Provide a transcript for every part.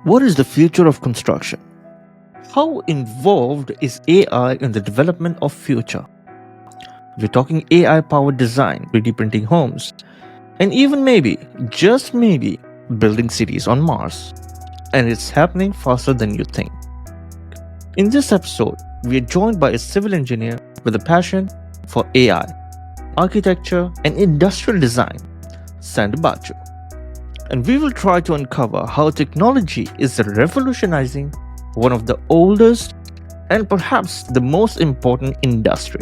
What is the future of construction? How involved is AI in the development of future? We're talking AI powered design, 3D printing homes, and even maybe, just maybe, building cities on Mars. And it's happening faster than you think. In this episode, we are joined by a civil engineer with a passion for AI, architecture, and industrial design, Sandu Baciu. And we will try to uncover how technology is revolutionizing one of the oldest and perhaps the most important industry.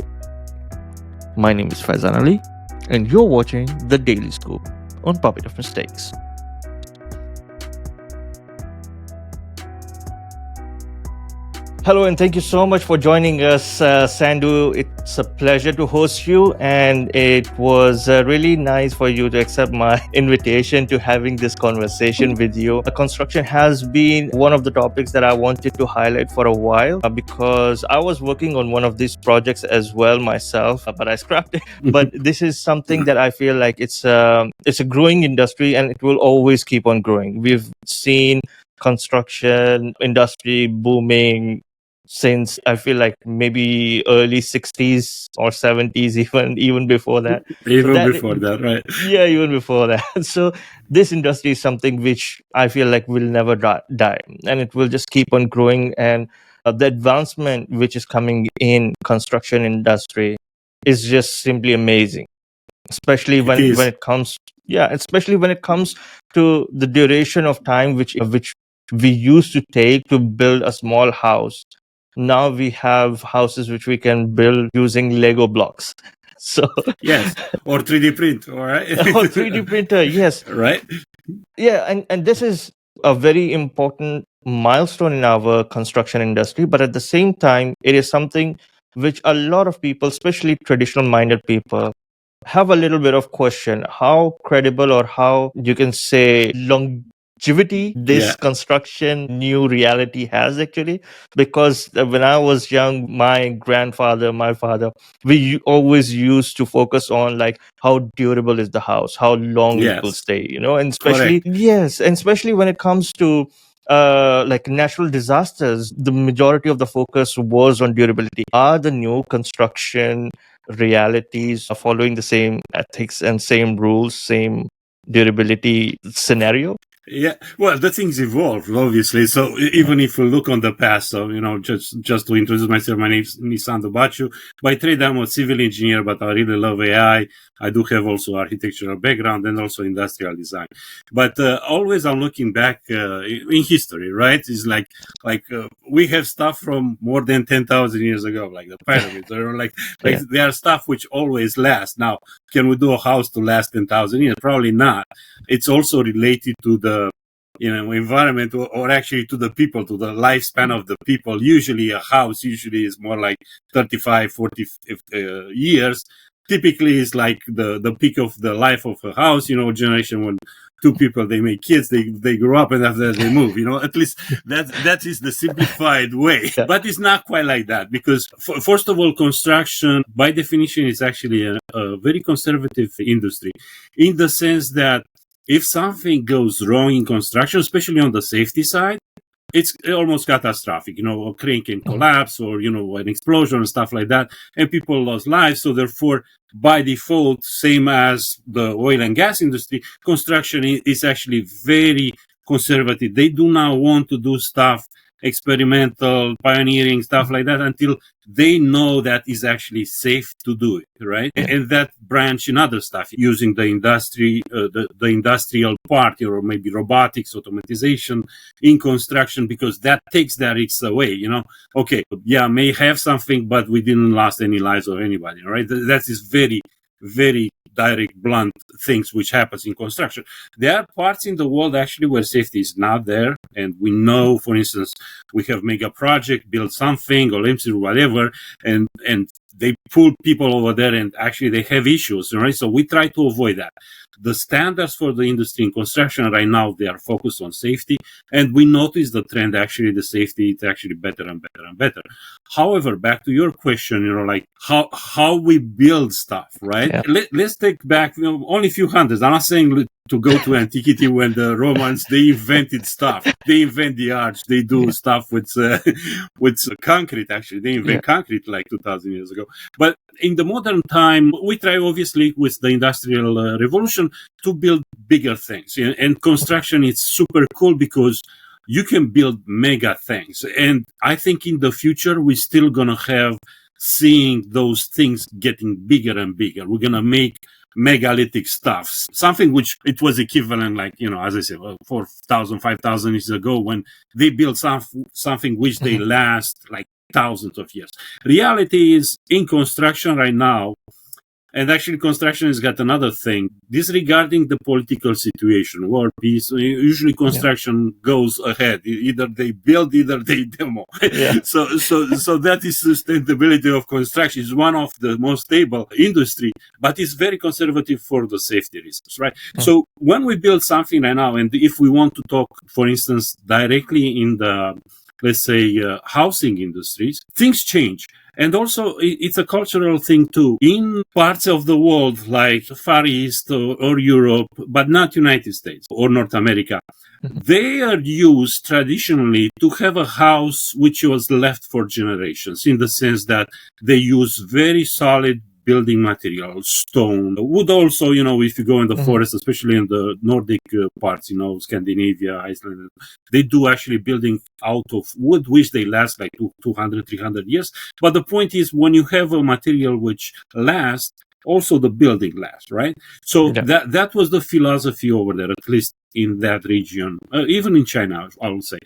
My name is Faizan Ali, and you're watching The Daily Scoop on Puppet of Mistakes. Hello, and thank you so much for joining us, Sandu. It's a pleasure to host you, and it was really nice for you to accept my invitation to having this conversation with you. Construction has been one of the topics that I wanted to highlight for a while because I was working on one of these projects as well myself, but I scrapped it. But this is something that I feel like it's a growing industry, and it will always keep on growing. We've seen construction industry booming since I feel like maybe early 60s or 70s, even before that. Even before that, right? Yeah, even before that. So this industry is something which I feel like will never die, and it will just keep on growing. And the advancement which is coming in construction industry is just simply amazing, especially when it comes especially when it comes to the duration of time which we used to take to build a small house. Now we have houses which we can build using Lego blocks. So yes, or 3D print, all right? Or 3D printer, yes. Right? Yeah, and this is a very important milestone in our construction industry, but at the same time, it is something which a lot of people, especially traditional minded people, have a little bit of question how credible or how you can say longevity this construction new reality has actually, because when I was young, my grandfather, my father, we always used to focus on like how durable is the house, how long it will stay, and especially and especially when it comes to like natural disasters, the majority of the focus was on durability. Are the new construction realities are following the same ethics and same rules, same durability scenario? Yeah, well, the things evolve, obviously. So even if we look on the past, so, just to introduce myself, my name is Sandu Baciu. By trade, I'm a civil engineer, but I really love AI. I do have also architectural background and also industrial design. But always I'm looking back in history, right? It's like we have stuff from more than 10,000 years ago, like the pyramids, or like there are stuff which always last. Now, can we do a house to last 10,000 years? Probably not. It's also related to the environment, or actually to the people, to the lifespan of the people. Usually a house is more like 35, 40 years. Typically it's like the peak of the life of a house, generation when two people, they make kids, they grow up, and after that they move, at least that is the simplified way. Yeah. But it's not quite like that, because first of all, construction by definition is actually a very conservative industry, in the sense that if something goes wrong in construction, especially on the safety side, it's almost catastrophic. A crane can collapse, or, an explosion and stuff like that, and people lost lives. So therefore, by default, same as the oil and gas industry, construction is actually very conservative. They do not want to do stuff, experimental, pioneering stuff like that, until they know that is actually safe to do it, right? And that branch in other stuff, using the industry, the industrial part, or maybe robotics, automatization in construction, because that takes that risks away, Okay, yeah, may have something, but we didn't lost any lives of anybody, right? That is very, very direct, blunt things which happens in construction. There are parts in the world actually where safety is not there, and we know, for instance, we have mega project, build something, Olympics or whatever, and they pull people over there and actually they have issues, right? So we try to avoid that. The standards for the industry in construction right now, they are focused on safety. And we notice the trend, actually, the safety is actually better and better and better. However, back to your question, like how we build stuff, right? Yeah. Let's take back only a few hundreds. I'm not saying to go to antiquity when the Romans, they invented stuff. They invent the arch. They do stuff with concrete, actually. They invent concrete like 2,000 years ago. But in the modern time, we try, obviously, with the Industrial Revolution to build bigger things. And construction is super cool because you can build mega things. And I think in the future, we're still going to have seeing those things getting bigger and bigger. We're going to make megalithic stuff, something which it was equivalent, like, as I said, 4,000, 5,000 years ago, when they built something which they last like thousands of years. Reality is in construction right now, and actually construction has got another thing, disregarding the political situation, war, peace, usually construction goes ahead. Either they build, either they demo. So that is sustainability of construction. Is one of the most stable industry, but it's very conservative for the safety reasons, right? So when we build something right now, and if we want to talk, for instance, directly in the, let's say, housing industries, things change. And also, it's a cultural thing too. In parts of the world, like Far East or Europe, but not United States or North America, they are used traditionally to have a house which was left for generations, in the sense that they use very solid building materials, stone, wood also, if you go in the forest, especially in the Nordic parts, Scandinavia, Iceland, they do actually building out of wood, which they last like 200, 300 years. But the point is, when you have a material which lasts, also the building lasts, right? So that was the philosophy over there, at least in that region, even in China, I would say.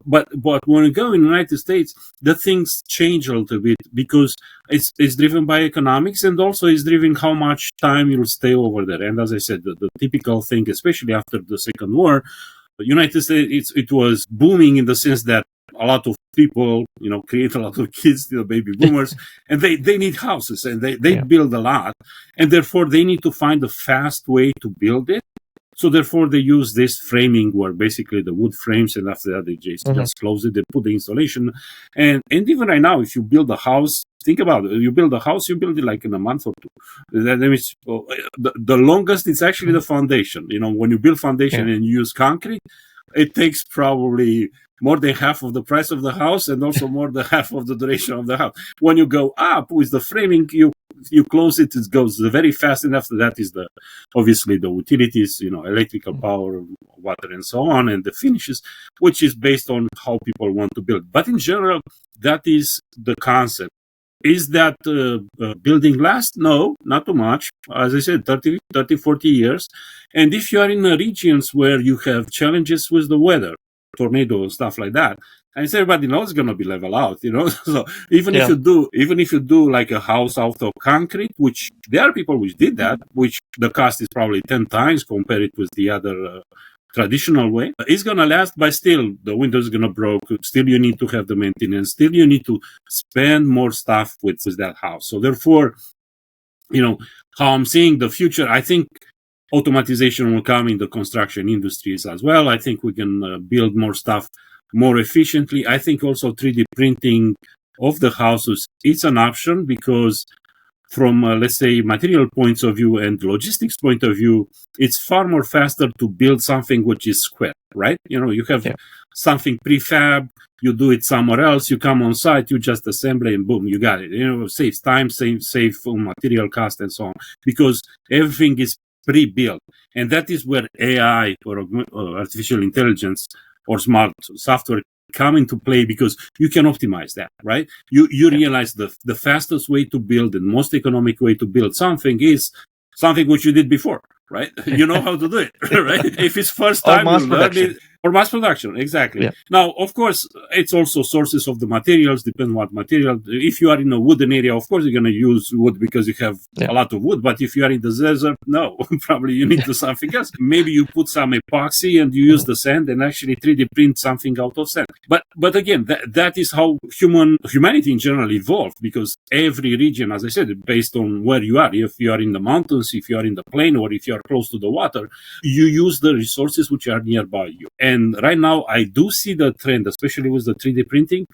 But when you go in the United States, the things change a little bit, because it's driven by economics, and also it's driven how much time you'll stay over there. And as I said, the typical thing, especially after the Second War, the United States, it was booming in the sense that a lot of people, create a lot of kids, the baby boomers, and they need houses, and they build a lot, and therefore they need to find a fast way to build it. So therefore they use this framing, where basically the wood frames, and after that they just close it, they put the installation. And even right now, if you build a house, think about it, you build a house, you build it like in a month or two. That means the longest is actually the foundation. When you build foundation and you use concrete, it takes probably more than half of the price of the house, and also more than half of the duration of the house. When you go up with the framing, you close it, it goes very fast, and after that is obviously the utilities, electrical power, water, and so on, and the finishes, which is based on how people want to build. But in general, that is the concept. Is that building last? No, not too much. As I said, 30, 40 years. And if you are in regions where you have challenges with the weather, tornado, stuff like that, and everybody knows it's going to be level out, So even if you do like a house out of concrete, which there are people which did that, which the cost is probably 10 times compared with the other traditional way, it's going to last, but still the window is going to break. Still you need to have the maintenance. Still you need to spend more stuff with that house. So therefore, how I'm seeing the future, I think automatization will come in the construction industries as well. I think we can build more stuff more efficiently. I think also 3D printing of the houses is an option, because from, let's say, material points of view and logistics point of view, it's far more faster to build something which is square, right? You have something prefab, you do it somewhere else, you come on site, you just assemble it, and boom, you got it. Saves time, save material cost, and so on, because everything is pre-built. And that is where AI or artificial intelligence or smart software come into play, because you can optimize that, right? You realize the fastest way to build and most economic way to build something is something which you did before, right? You know how to do it, right? If it's first time you learn it, For mass production, exactly. Yeah. Now, of course, it's also sources of the materials, depend what material. If you are in a wooden area, of course, you're going to use wood because you have a lot of wood. But if you are in the desert, no, probably you need to do something else. Maybe you put some epoxy and you use the sand and actually 3D print something out of sand. But again, that is how humanity in general evolved, because every region, as I said, based on where you are, if you are in the mountains, if you are in the plain, or if you are close to the water, you use the resources which are nearby you. And right now, I do see the trend, especially with the 3D printing.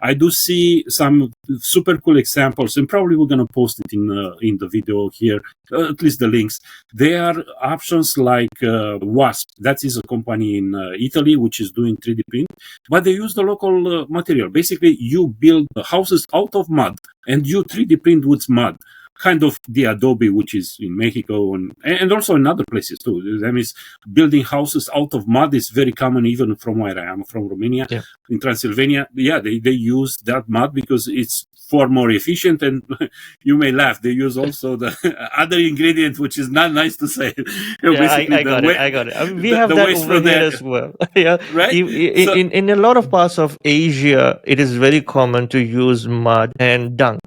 I do see some super cool examples, and probably we're going to post it in the video here, at least the links. There are options like Wasp. That is a company in Italy which is doing 3D print, but they use the local material. Basically, you build houses out of mud, and you 3D print with mud. Kind of the Adobe, which is in Mexico and also in other places too. That means building houses out of mud is very common, even from where I am, from Romania, in Transylvania. Yeah, they use that mud because it's far more efficient. And you may laugh, they use also the other ingredient, which is not nice to say. I got it. I got it. I mean, we have that over here as well. Yeah, right. In a lot of parts of Asia, it is very common to use mud and dung.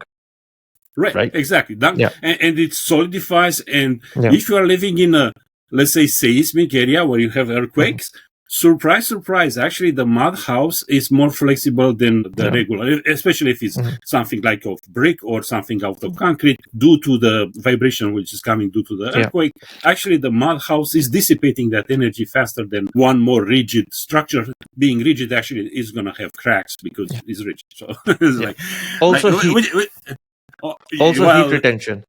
Right, exactly. And it solidifies. And if you are living in a, let's say, seismic area where you have earthquakes, surprise, surprise, actually the mud house is more flexible than the regular, especially if it's something like of brick or something out of concrete, due to the vibration which is coming due to the earthquake. Actually, the mud house is dissipating that energy faster than one more rigid structure. Being rigid actually is going to have cracks because it's rigid. So it's like, also heat retention.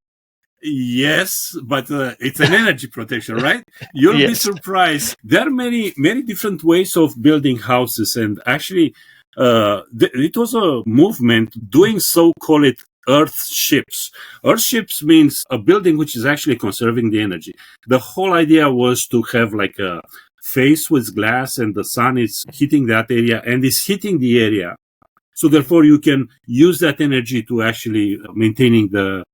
Yes, but it's an energy protection, right? You'll be surprised. There are many different ways of building houses, and actually, it was a movement doing so-called earth ships. Earth ships means a building which is actually conserving the energy. The whole idea was to have like a face with glass, and the sun is hitting that area and is heating the area. So therefore, you can use that energy to actually maintaining the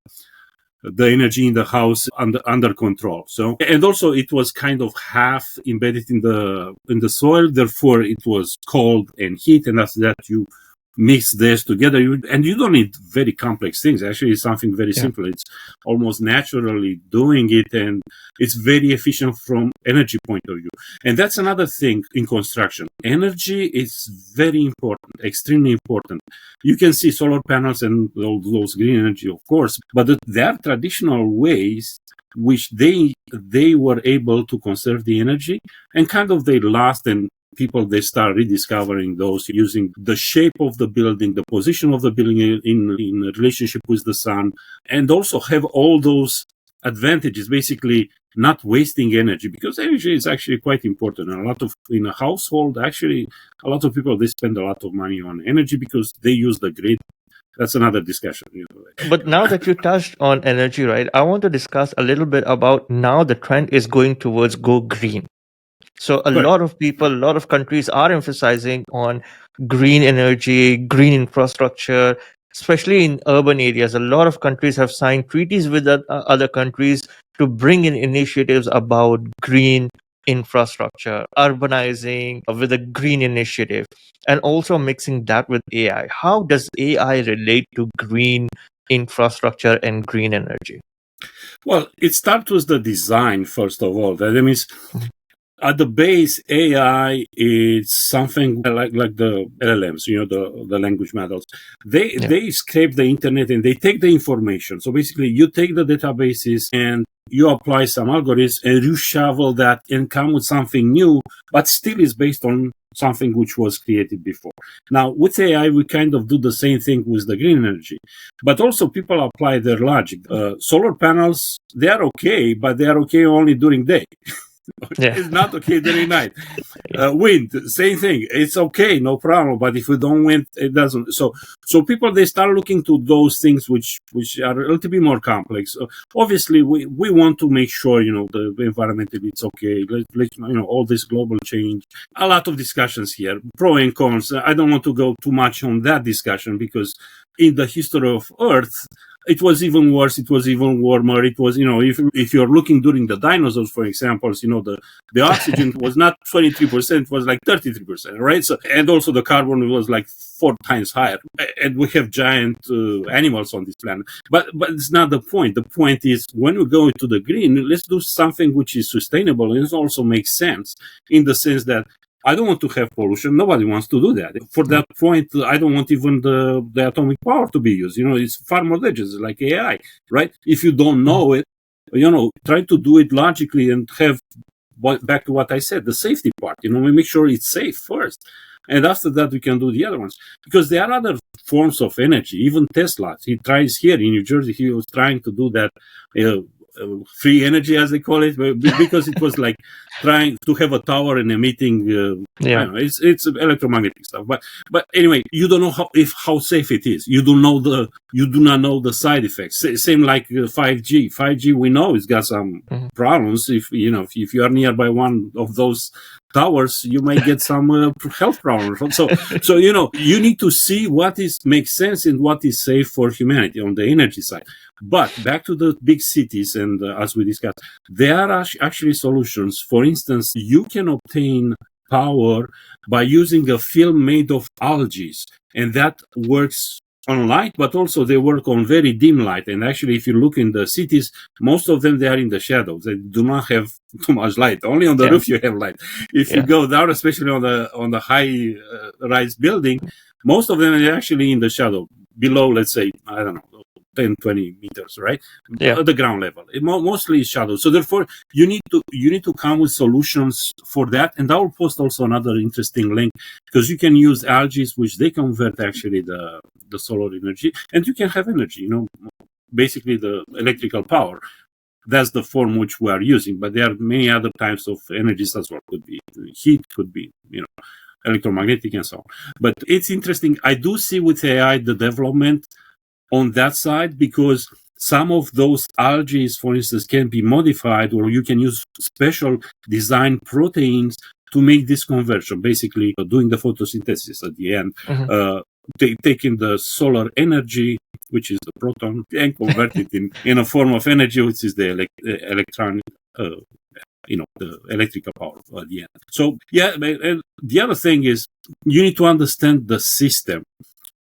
energy in the house under control. So, and also it was kind of half embedded in the soil. Therefore, it was cold and heat, and after that you mix this together. And you don't need very complex things. Actually, it's something very simple. It's almost naturally doing it, and it's very efficient from energy point of view. And that's another thing in construction. Energy is very important, extremely important. You can see solar panels and all those green energy, of course, but there are traditional ways which they were able to conserve the energy, and kind of they last, and people, they start rediscovering those using the shape of the building, the position of the building in relationship with the sun, and also have all those advantages, basically not wasting energy, because energy is actually quite important. And in a household, actually, a lot of people, they spend a lot of money on energy because they use the grid. That's another discussion. But now that you touched on energy, right, I want to discuss a little bit about now the trend is going towards go green. So a lot of people, a lot of countries are emphasizing on green energy, green infrastructure, especially in urban areas. A lot of countries have signed treaties with other countries to bring in initiatives about green infrastructure, urbanizing with a green initiative, and also mixing that with AI. How does AI relate to green infrastructure and green energy? Well, it starts with the design, first of all. That means at the base, AI is something like the LLMs, the language models. They scrape the internet and they take the information. So basically, you take the databases and you apply some algorithms and you shovel that and come with something new, but still is based on something which was created before. Now, with AI, we kind of do the same thing with the green energy, but also people apply their logic. Solar panels, they are okay, but they are okay only during day. It's not okay during night. Wind, same thing. It's okay, no problem. But if we don't wind, it doesn't. So people, they start looking to those things which are a little bit more complex. Obviously, we want to make sure the environment is okay. All this global change. A lot of discussions here, pro and cons. I don't want to go too much on that discussion because in the history of Earth, it was even worse. It was even warmer. It was, if you're looking during the dinosaurs, for example, the oxygen was not 23%, it was like 33%, right? So, and also the carbon was like 4 times higher. And we have giant animals on this planet. But it's not the point. The point is when we go into the green, let's do something which is sustainable and it also makes sense in the sense that I don't want to have pollution. Nobody wants to do that. For that point, I don't want even the atomic power to be used. It's far more dangerous, like AI, right? If you don't know it, try to do it logically and have, back to what I said, the safety part. We make sure it's safe first. And after that, we can do the other ones. Because there are other forms of energy. Even Tesla, he tries here in New Jersey, he was trying to do that free energy, as they call it, because it was like trying to have a tower and emitting. I don't know, it's electromagnetic stuff. But anyway, you don't know how safe it is. You do not know the side effects. Same like 5G. 5G, we know it's got some problems. If you are nearby one of those towers, you might get some health problems. So you need to see what makes sense and what is safe for humanity on the energy side. But back to the big cities, and as we discussed, there are actually solutions. For instance, you can obtain power by using a film made of algae, and that works on light, but also they work on very dim light. And actually, if you look in the cities, most of them, they are in the shadows. They do not have too much light. Only on the roof you have light. If you go down, especially on the high rise building, most of them are actually in the shadow below, let's say, I don't know, 10, 20 meters, right? At the ground level. Mostly shadow. So therefore, you need to come with solutions for that. And I will post also another interesting link, because you can use algae, which they convert actually the solar energy, and you can have energy, basically the electrical power. That's the form which we are using. But there are many other types of energies as well. Could be heat, could be, electromagnetic and so on. But it's interesting. I do see with AI the development on that side, because some of those algae, for instance, can be modified, or you can use special design proteins to make this conversion, basically doing the photosynthesis at the end, taking the solar energy, which is the proton, and convert it in a form of energy, which is the electronic, the electrical power at the end. So, and the other thing is you need to understand the system.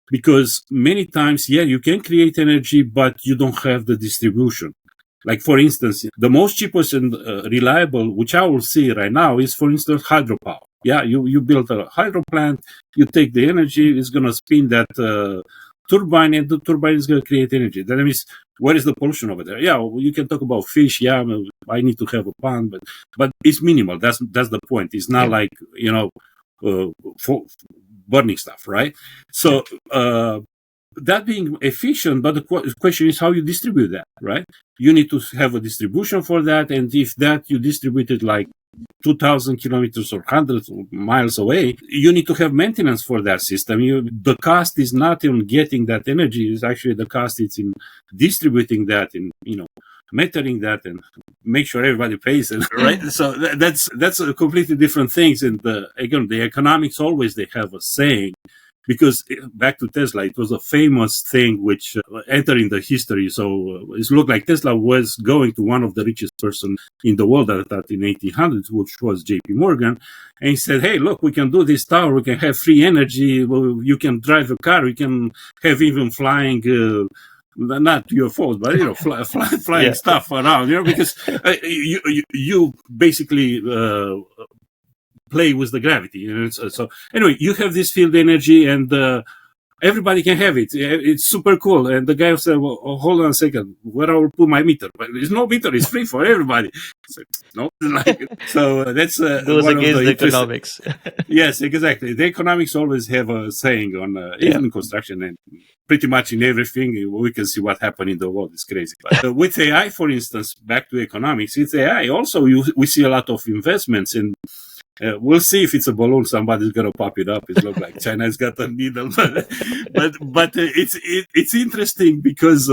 Because many times, you can create energy, but you don't have the distribution. Like, for instance, the most cheapest and reliable, which I will see right now, is, for instance, hydropower. Yeah, you build a hydro plant, you take the energy, it's going to spin that turbine, and the turbine is going to create energy. That means, where is the pollution over there? Yeah, you can talk about fish. Yeah, I need to have a pond, but it's minimal. That's the point. It's not like, for burning stuff, right? So that being efficient, but the question is how you distribute that, right? You need to have a distribution for that, and if that you distribute it like 2,000 kilometers or hundreds of miles away, you need to have maintenance for that system. The cost is not in getting that energy; it's actually the cost is in distributing that, in metering that, and make sure everybody pays it, right? So that's a completely different things. And again, the economics always they have a saying, because back to Tesla, it was a famous thing which entered in the history. So it looked like Tesla was going to one of the richest person in the world at that in 1800s, which was J.P. Morgan, and he said, "Hey, look, we can do this tower. We can have free energy. You can drive a car. We can have even flying." Not UFOs, but flying stuff around, because you basically play with the gravity. So anyway, you have this field energy, and everybody can have it. It's super cool. And the guy said, "Well, hold on a second, where I will put my meter?" But there's no meter; it's free for everybody. No, so that's goes against the economics. Yes, exactly. The economics always have a saying on even in construction and pretty much in everything. We can see what happened in the world. It's crazy. But with AI, for instance, back to economics, with AI also we see a lot of investments in. We'll see if it's a balloon. Somebody's gonna pop it up. It looks like China's got a needle, but it's interesting because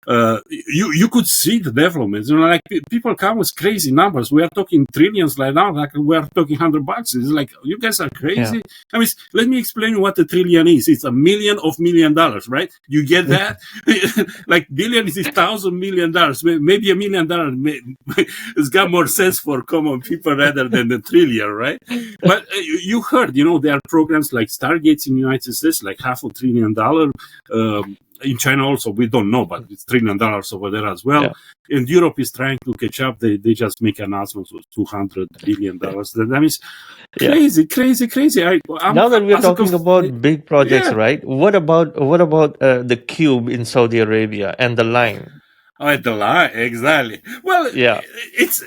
you could see the developments. Like people come with crazy numbers. We are talking trillions right now. Like we are talking $100. It's like you guys are crazy. Yeah. I mean, let me explain what a trillion is. It's $1 million, right? You get that? Like billion is $1,000 million. Maybe $1 million. It's got more sense for common people rather than the trillion, right? But you heard, there are programs like Stargates in the United States, like $500 billion. In China also, we don't know, but it's $1 trillion over there as well. Yeah. And Europe is trying to catch up. They just make announcements with $200 billion. That means crazy, crazy. Now that we're talking about big projects, right? What about the Cube in Saudi Arabia and the line? The line, exactly. Well, it's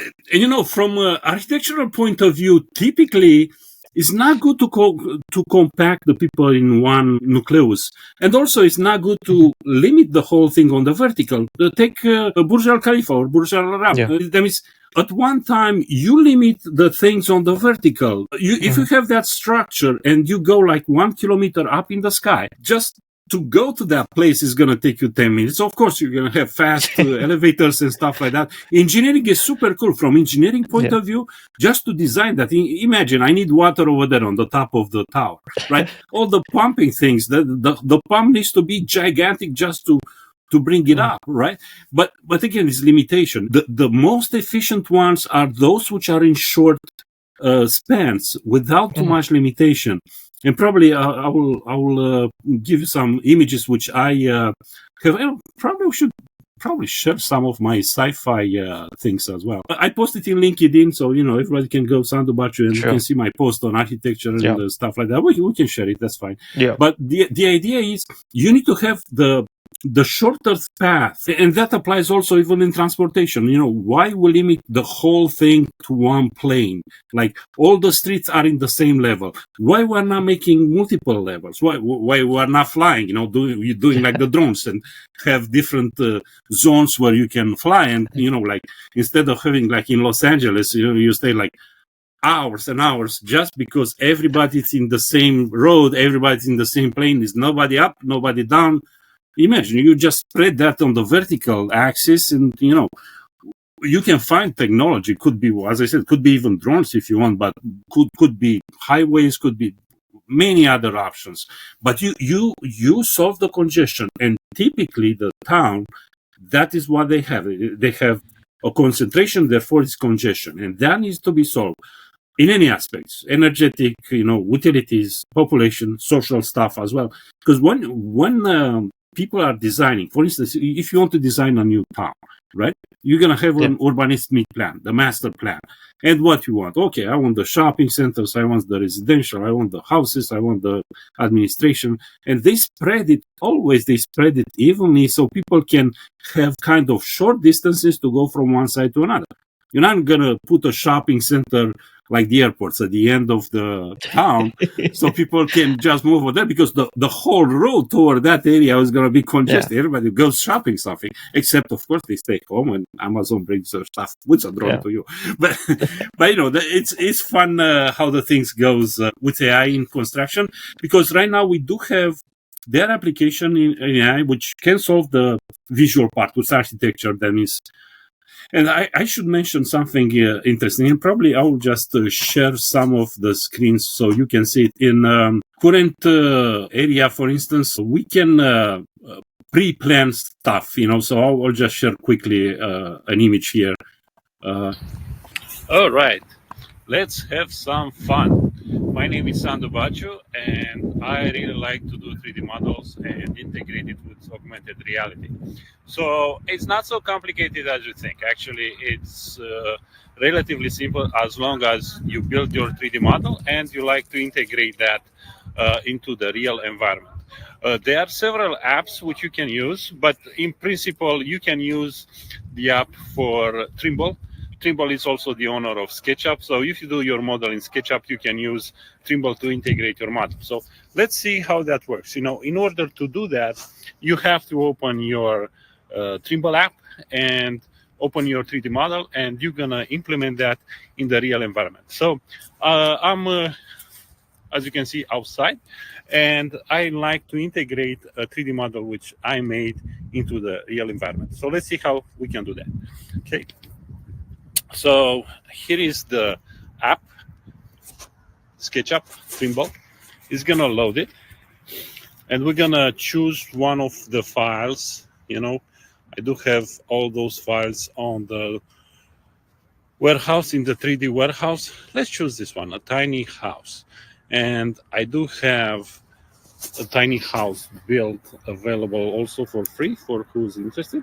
from an architectural point of view, typically. It's not good to compact the people in one nucleus. And also, it's not good to limit the whole thing on the vertical. Take Burj Al Khalifa or Burj Al Arab. That means at one time, you limit the things on the vertical. If you have that structure and you go like 1 kilometer up in the sky, just to go to that place is going to take you 10 minutes. Of course, you're going to have fast elevators and stuff like that. Engineering is super cool from engineering point of view, just to design that. Imagine I need water over there on the top of the tower, right? All the pumping things, the pump needs to be gigantic just to bring it up, right? But again, it's limitation. The most efficient ones are those which are in short spans without too much limitation. And probably I will give you some images which I have. Probably we should share some of my sci-fi things as well. I posted in LinkedIn, so everybody can go Sandu Baciu and you can see my post on architecture and stuff like that. We can share it. That's fine. Yeah. But the idea is you need to have the shorter path, and that applies also even in transportation. Why we limit the whole thing to one plane? Like all the streets are in the same level. Why we're not making multiple levels? Why we're not flying? Doing like the drones and have different zones where you can fly, and like instead of having like in Los Angeles, you stay like hours and hours just because everybody's in the same road, everybody's in the same plane. There's nobody up, nobody down. Imagine you just spread that on the vertical axis, and you can find technology. Could be, as I said, could be even drones if you want, but could be highways, could be many other options. But you solve the congestion, and typically the town, that is what they have. They have a concentration, therefore it's congestion, and that needs to be solved in any aspects: energetic, utilities, population, social stuff as well. Because when people are designing, for instance, if you want to design a new town, right? You're going to have an urbanistic plan, the master plan. And what you want? Okay, I want the shopping centers, I want the residential, I want the houses, I want the administration. And they spread it evenly so people can have kind of short distances to go from one side to another. You're not going to put a shopping center like the airports at the end of the town so people can just move over there, because the whole road toward that area is going to be congested. Everybody goes shopping something, except of course they stay home and Amazon brings their stuff with a drone to you. But it's fun how the things goes with AI in construction, because right now we do have their application in AI which can solve the visual part with architecture. That means. And I should mention something interesting, and probably I will just share some of the screens so you can see it. In current area, for instance, we can pre-plan stuff, so I'll just share quickly an image here. All right, let's have some fun. My name is Sandu Baciu, and I really like to do 3D models and integrate it with augmented reality. So it's not so complicated as you think. Actually, it's relatively simple as long as you build your 3D model and you like to integrate that into the real environment. There are several apps which you can use, but in principle, you can use the app for Trimble. Trimble is also the owner of SketchUp. So if you do your model in SketchUp, you can use Trimble to integrate your model. So let's see how that works. In order to do that, you have to open your Trimble app and open your 3D model, and you're going to implement that in the real environment. So I as you can see, outside. And I like to integrate a 3D model which I made into the real environment. So let's see how we can do that. Okay. So here is the app, SketchUp, Trimble. It's going to load it. And we're going to choose one of the files. I do have all those files on the warehouse, in the 3D warehouse. Let's choose this one, a tiny house. And I do have a tiny house built available also for free for who's interested.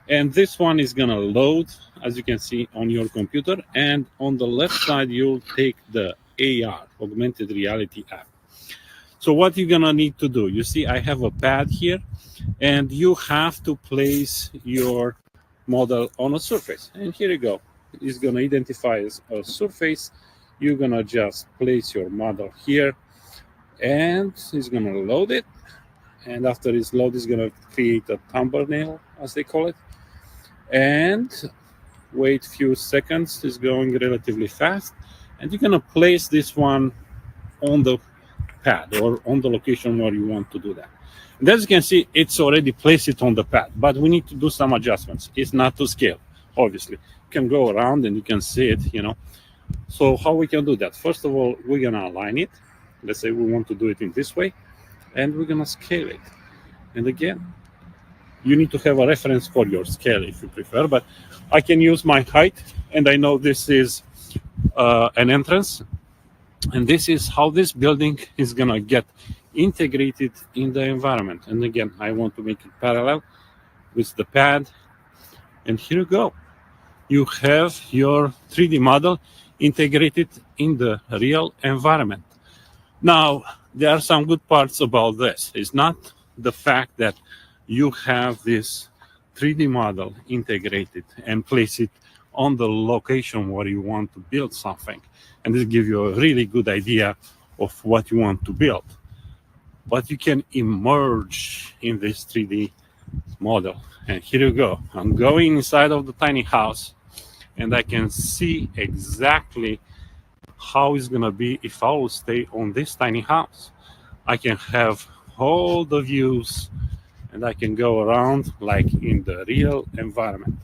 And this one is going to load, as you can see, on your computer. And on the left side, you'll take the AR, augmented reality app. So what you're going to need to do, you see, I have a pad here, and you have to place your model on a surface. And here you go. It's going to identify as a surface. You're going to just place your model here, and it's going to load it. And after it's loaded, it's going to create a thumbnail, as they call it. And wait a few seconds. It's going relatively fast. And you're going to place this one on the pad or on the location where you want to do that. And as you can see, it's already placed it on the pad, but we need to do some adjustments. It's not to scale, obviously. You can go around and you can see it, So how we can do that? First of all, we're going to align it. Let's say we want to do it in this way, and we're going to scale it. And again, you need to have a reference for your scale if you prefer, but I can use my height, and I know this is an entrance. And this is how this building is going to get integrated in the environment. And again, I want to make it parallel with the pad. And here you go. You have your 3D model integrated in the real environment. Now, there are some good parts about this. It's not the fact that you have this 3D model integrated and place it on the location where you want to build something. And this gives you a really good idea of what you want to build. But you can emerge in this 3D model. And here you go. I'm going inside of the tiny house, and I can see exactly how it's going to be if I will stay on this tiny house. I can have all the views, and I can go around like in the real environment.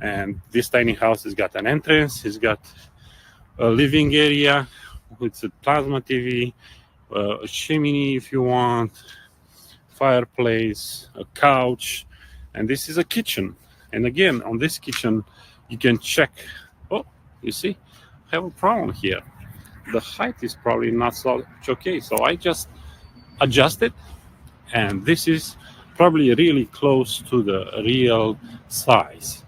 And this tiny house has got an entrance, it's got a living area with a plasma TV, a chimney if you want, fireplace, a couch, and this is a kitchen. And again, on this kitchen, you can check. Oh, you see, I have a problem here. The height is probably not so okay, so I just adjust it, and this is probably really close to the real size.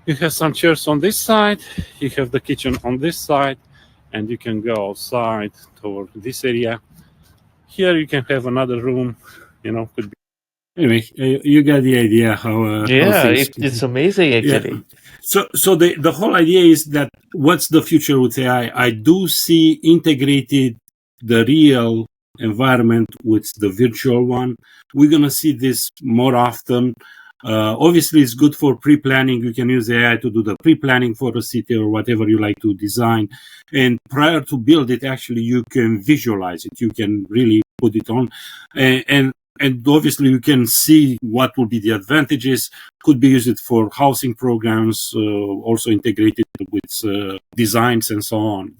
You have some chairs on this side, you have the kitchen on this side, and you can go outside toward this area. Here you can have another room, could be. Anyway, you got the idea how it's amazing actually. Yeah. So the whole idea is that what's the future with AI? I do see integrated the real environment with the virtual one. We're going to see this more often. Obviously, it's good for pre-planning. You can use AI to do the pre-planning for a city or whatever you like to design. And prior to build it, actually, you can visualize it. You can really put it on. And obviously, you can see what will be the advantages. Could be used for housing programs, also integrated with designs and so on.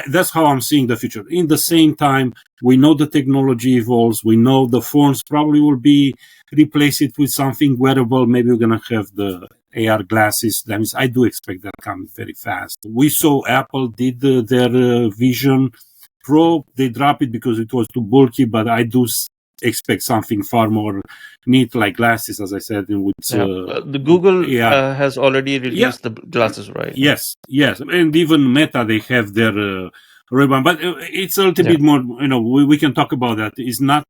That's how I'm seeing the future. In the same time, we know the technology evolves. We know the phones probably will be replace it with something wearable. Maybe we're going to have the AR glasses. That means I do expect that coming very fast. We saw Apple did their Vision Pro. They dropped it because it was too bulky, but I do expect something far more neat like glasses, as I said. With the Google has already released the glasses, right? Yes, and even Meta, they have their Ray-Ban, but it's a little bit more. We can talk about that. It's not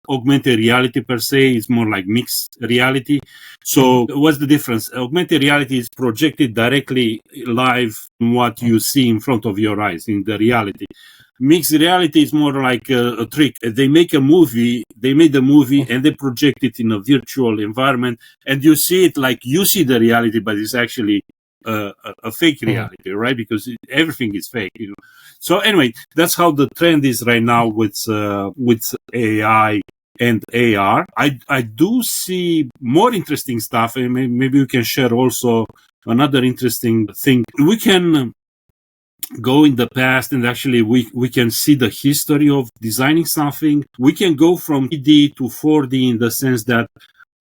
augmented reality per se, it's more like mixed reality. So what's the difference? Augmented reality is projected directly live from what you see in front of your eyes in the reality. Mixed reality is more like a trick. They made a movie and they project it in a virtual environment, and you see it like you see the reality, but it's actually a fake reality, right? Because everything is fake. So anyway, that's how the trend is right now with AI and AR. I do see more interesting stuff, and maybe we can share also another interesting thing. We can go in the past, and actually we can see the history of designing something. We can go from 3D to 4D in the sense that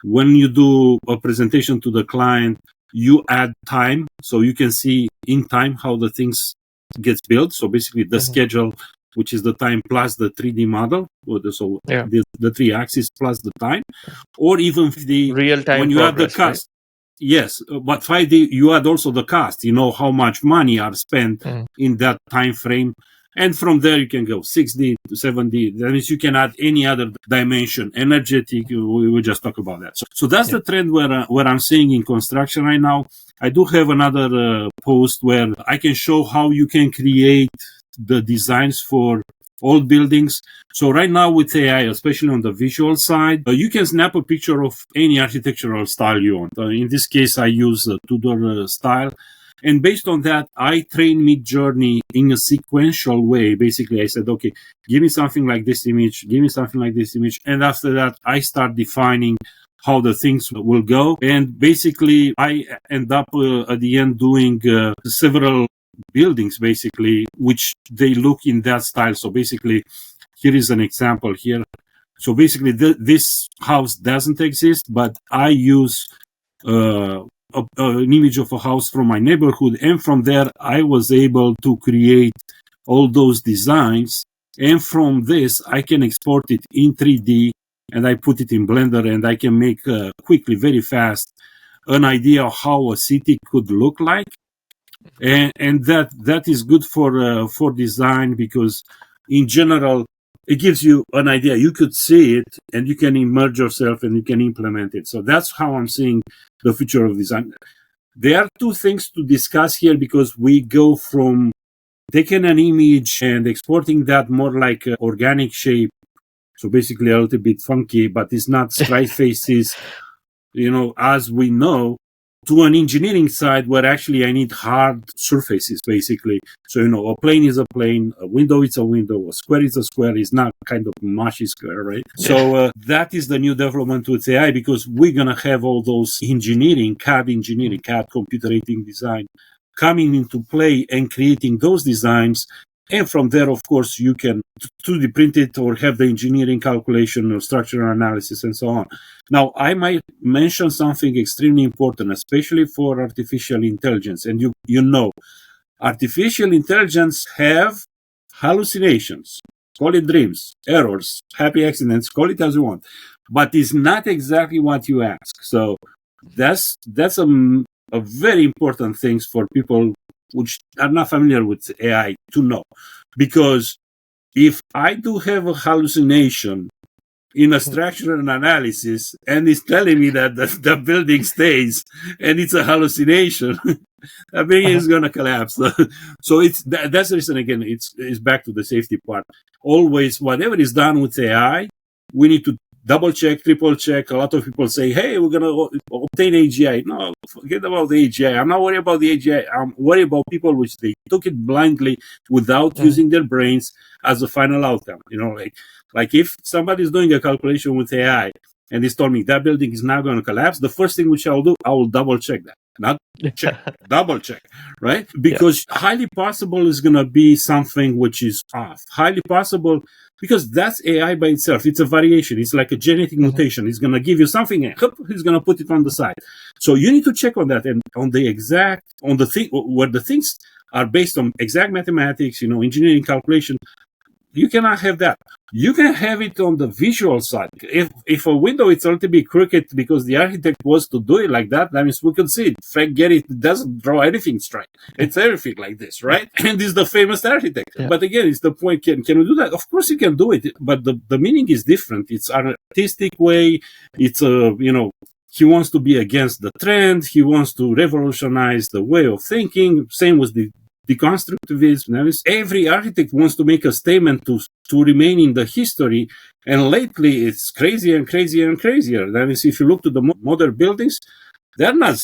when you do a presentation to the client, you add time, so you can see in time how the things gets built. So basically the schedule, which is the time plus the 3D model, or the 3 axis plus the time, or even the real-time when you progress, add the cost. Right? Yes, but 5D, you add also the cost, how much money are spent in that time frame. And from there, you can go 6D to 7D. That means you can add any other dimension, energetic. We will just talk about that. So that's the trend where I'm seeing in construction right now. I do have another post where I can show how you can create the designs for old buildings. So right now with AI, especially on the visual side, you can snap a picture of any architectural style you want. In this case, I use a Tudor style. And based on that, I train Midjourney in a sequential way. Basically, I said, okay, give me something like this image, give me something like this image. And after that, I start defining how the things will go. And basically, I end up at the end doing several buildings, basically, which they look in that style. So basically, here is an example here. So basically, this house doesn't exist, but I use an image of a house from my neighborhood, and from there I was able to create all those designs, and from this I can export it in 3D, and I put it in Blender, and I can make quickly, very fast, an idea of how a city could look like. And that is good for design, because in general it gives you an idea. You could see it and you can immerse yourself and you can implement it. So that's how I'm seeing the future of design. There are two things to discuss here, because we go from taking an image and exporting that more like organic shape. So basically a little bit funky, but it's not straight faces, as we know, to an engineering side where actually I need hard surfaces, basically. So, a plane is a plane, a window is a window, a square is a square, is not kind of mushy square, right? So that is the new development with AI, because we're going to have all those CAD computer aided design coming into play and creating those designs. And from there, of course, you can 2D print it or have the engineering calculation or structural analysis and so on. Now, I might mention something extremely important, especially for artificial intelligence. And artificial intelligence have hallucinations, call it dreams, errors, happy accidents, call it as you want. But it's not exactly what you ask. So that's a very important thing for people which are not familiar with AI to know. Because if I do have a hallucination in a structural analysis and it's telling me that the building stays and it's a hallucination, I think it's going to collapse. So that's the reason, again, it's back to the safety part. Always, whatever is done with AI, we need to double check, triple check. A lot of people say, hey, we're going to obtain AGI. No, forget about the AGI. I'm not worried about the AGI. I'm worried about people which they took it blindly without using their brains as a final outcome. Like if somebody's doing a calculation with AI and he's told me that building is not going to collapse, the first thing which I'll do, I will double check that. Not check, double check, right? Because highly possible is going to be something which is off. Highly possible, because that's AI by itself. It's a variation. It's like a genetic mutation. It's going to give you something, and he's going to put it on the side. So you need to check on that, and on the thing where the things are based on exact mathematics, engineering calculation. You cannot have that. You can have it on the visual side. If a window is a little bit crooked because the architect was to do it like that means we can see it. Forget it. It doesn't draw anything straight. It's everything like this, right? And this is the famous architect. Yeah. But again, it's the point. Can we do that? Of course you can do it, but the meaning is different. It's an artistic way. It's he wants to be against the trend. He wants to revolutionize the way of thinking. Same with the deconstructivism. Every architect wants to make a statement to remain in the history, and lately it's crazier and crazier and crazier. That is, if you look to the modern buildings, they're not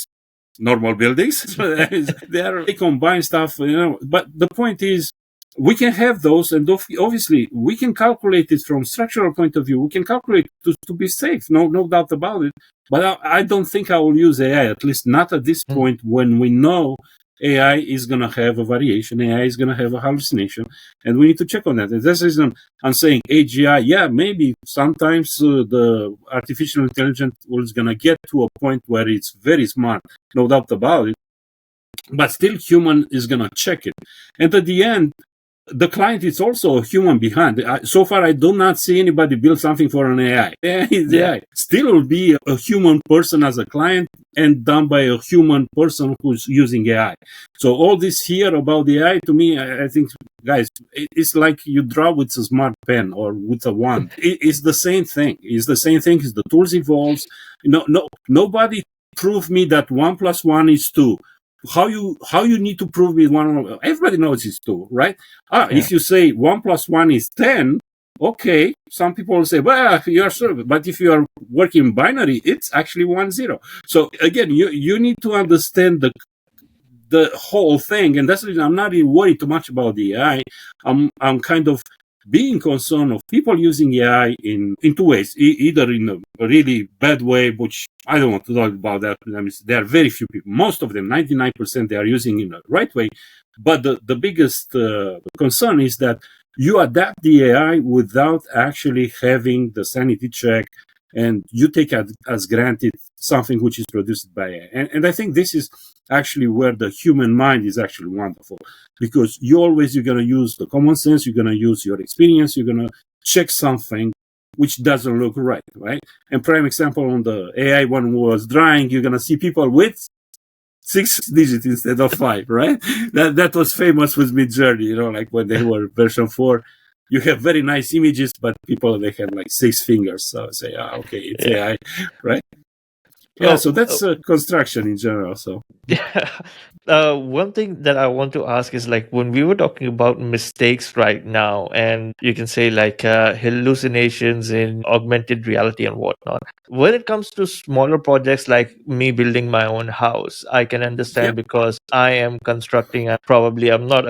normal buildings. They combine stuff, But the point is, we can have those, and obviously we can calculate it from structural point of view. We can calculate to be safe, no doubt about it. But I don't think I will use AI, at least not at this point, when we know AI is going to have a variation, AI is going to have a hallucination, and we need to check on that. And that's the reason I'm saying AGI, yeah, maybe sometimes the artificial intelligence is going to get to a point where it's very smart, no doubt about it, but still human is going to check it. And at the end, the client is also a human behind. So far, I do not see anybody build something for an AI. AI still will be a human person as a client and done by a human person who's using AI. So all this here about the AI, to me, I think, guys, it's like you draw with a smart pen or with a wand. It's the same thing. It's the same thing. As the tools evolves. Nobody prove me that 1 + 1 is 2. How you need to prove me one? Everybody knows it's 2, right? If you say 1 + 1 is 10, okay. Some people will say, well, you're sure. But if you are working binary, it's actually 1 0. So again, you need to understand the whole thing, and that's the reason I'm not really worried too much about the AI. I'm kind of being concerned of people using AI in two ways, either in a really bad way, which I don't want to talk about that. I mean, there are very few people. Most of them, 99%, they are using in the right way. But the biggest concern is that you adapt the AI without actually having the sanity check, and you take as granted something which is produced by AI. And I think this is actually where the human mind is actually wonderful, because you're going to use the common sense, you're going to use your experience, you're going to check something which doesn't look right? And prime example on the AI one was drawing, you're going to see people with 6 digits instead of 5, right? That was famous with Midjourney, like when they were version 4. You have very nice images, but people, they have like 6 fingers. So I say, okay, it's AI, right? Yeah, so that's construction in general. So one thing that I want to ask is, like, when we were talking about mistakes right now, and you can say like hallucinations in augmented reality and whatnot. When it comes to smaller projects like me building my own house, I can understand because I am constructing, and probably I'm not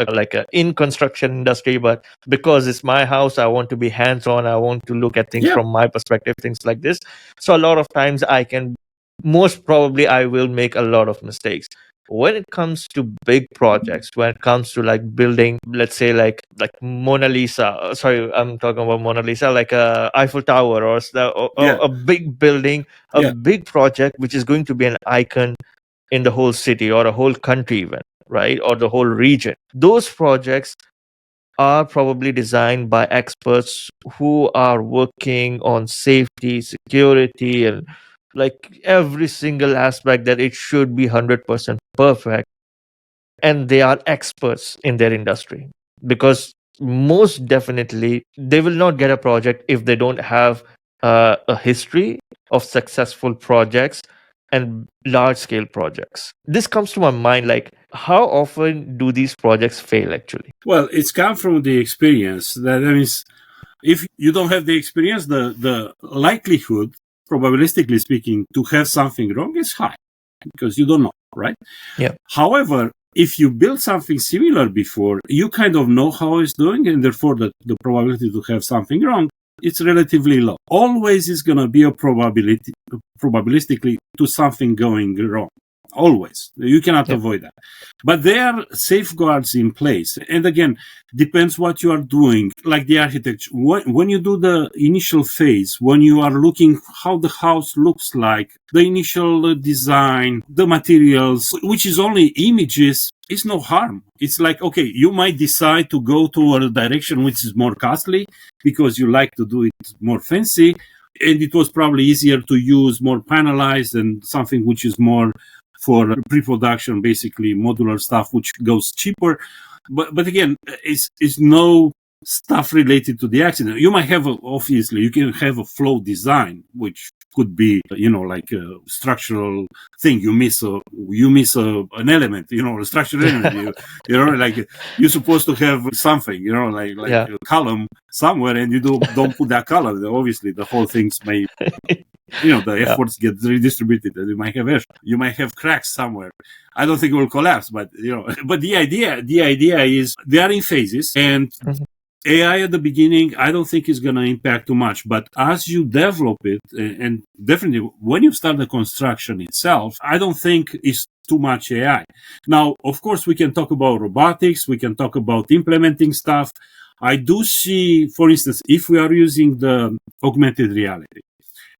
in construction industry, but because it's my house, I want to be hands-on. I want to look at things from my perspective, things like this. So a lot of times most probably I will make a lot of mistakes. When it comes to big projects, when it comes to like building, let's say like Mona Lisa, sorry, I'm talking about Mona Lisa, like a Eiffel Tower or a big building, a big project which is going to be an icon in the whole city or a whole country even, right? Or the whole region. Those projects are probably designed by experts who are working on safety, security, and like every single aspect that it should be 100% perfect. And they are experts in their industry, because most definitely they will not get a project if they don't have a history of successful projects and large scale projects. This comes to my mind, like, how often do these projects fail actually? Well, it's come from the experience. That means if you don't have the experience, the likelihood, probabilistically speaking, to have something wrong is high, because you don't know, right? Yeah. However, if you build something similar before, you kind of know how it's doing, and therefore the probability to have something wrong, it's relatively low. Always is going to be a probability, probabilistically, to something going wrong. Always. You cannot avoid that. But there are safeguards in place. And again, depends what you are doing, like the architecture. When you do the initial phase, when you are looking how the house looks like, the initial design, the materials, which is only images, it's no harm. It's like, okay, you might decide to go to a direction which is more costly because you like to do it more fancy. And it was probably easier to use more panelized and something which is more for pre-production, basically modular stuff, which goes cheaper. But again, it's no stuff related to the accident. You might have, obviously, you can have a flow design, which could be, like a structural thing. You miss an element, a structural element. Like you're supposed to have something, like a column somewhere, and you don't put that column. Obviously, the whole things may, the efforts get redistributed. You might have cracks somewhere. I don't think it will collapse, but but the idea is they are in phases, and AI at the beginning, I don't think is going to impact too much. But as you develop it, and definitely when you start the construction itself, I don't think it's too much AI. Now, of course, we can talk about robotics. We can talk about implementing stuff. I do see, for instance, if we are using the augmented reality,